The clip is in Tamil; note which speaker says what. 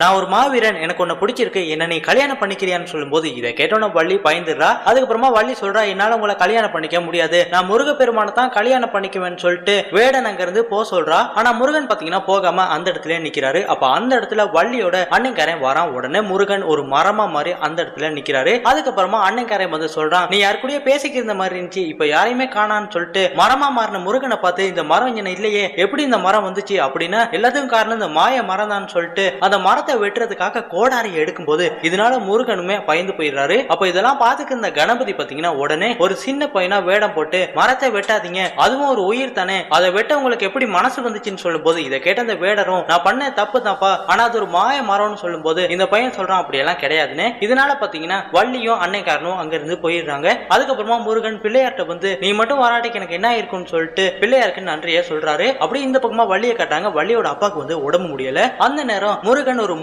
Speaker 1: நான் ஒரு மாவீரன், எனக்கு உன்னை பிடிச்சிருக்கு, என்ன நீ கல்யாணம் பண்ணிக்கிறியான்னு சொல்லும்போது இதை கேட்டோன்னு வள்ளி பயந்துடுறா. அதுக்கப்புறமா வள்ளி சொல்றா, என்னால உங்களை கல்யாணம் பண்ணிக்க முடியாது, நான் முருகப்பெருமானை தான் கல்யாணம் பண்ணிக்குவேன்னு சொல்லிட்டு வேடன் அங்க இருந்து போ சொல்றா. ஆனா முருகன் பாத்தீங்கன்னா போகாம அந்த இடத்துல நிக்கிறாரு. அப்ப அந்த இடத்துல வள்ளியோட அண்ணன்காரன் வரான். உடனே முருகன் ஒரு மரமா மாதிரி அந்த இடத்துல நிக்கிறாரு. அதுக்கப்புறமா அண்ணன்காரன் வந்து சொல்றான், நீ யாரு கூடயே பேசிக்கிற மாதிரி இருந்துச்சு, இப்ப யாரையுமே காணான்னு சொல்லிட்டு மரமா மாறின முருகனை பார்த்து, இந்த மரம் இங்க இல்லையே, எப்படி இந்த மரம் வந்துச்சு அப்படின்னா எல்லாத்துக்கும் காரணம் இந்த மாய மரம் தான் சொல்லிட்டு அந்த மரத்தை வெட்டுறதுக்காக கோடாரி எடுக்கும்போது இதனால முருகனுமே பயந்து போயிடுறாரு. அப்ப இதெல்லாம் பாத்துக்கு இந்த கணபதி பாத்தீங்கன்னா உடனே ஒரு சின்ன பையனா வேடம் போட்டு மரத்தை வெட்டாதீங்க, அதுவும் ஒரு உயிர் தானே, அதை வெட்ட உங்களுக்கு எப்படி மனசு வந்துச்சுன்னு சொல்லும் போது இதை கேட்ட அந்த வேடரும், நான் பண்ண தப்பு தான்ப்பா, ஆனா அது ஒரு மாய மரம்னு சொல்லும் போது இந்த பையன் சொல்றான் அப்படி எல்லாம் கிடையாதுன்னு. இதனால பாத்தீங்கன்னா வள்ளியும் அன்னைக்காரனும் அங்க இருந்து போயிடுறாங்க. அதுக்கப்புறமா முருகன் பிள்ளையார்ட்ட வந்து, நீ மட்டும் வராட்டிக்கு எனக்கு என்ன இருக்குன்னு சொல்லிட்டு பிள்ளையாருக்கு நன்றியே சொல்றாரு. அப்படி இந்த பக்கமா வள்ளியை காட்டாங்க. வள்ளியோட அப்பாவுக்கு வந்து உடம்பு முடியல. அந்த நேரம் முருகன் ஒரு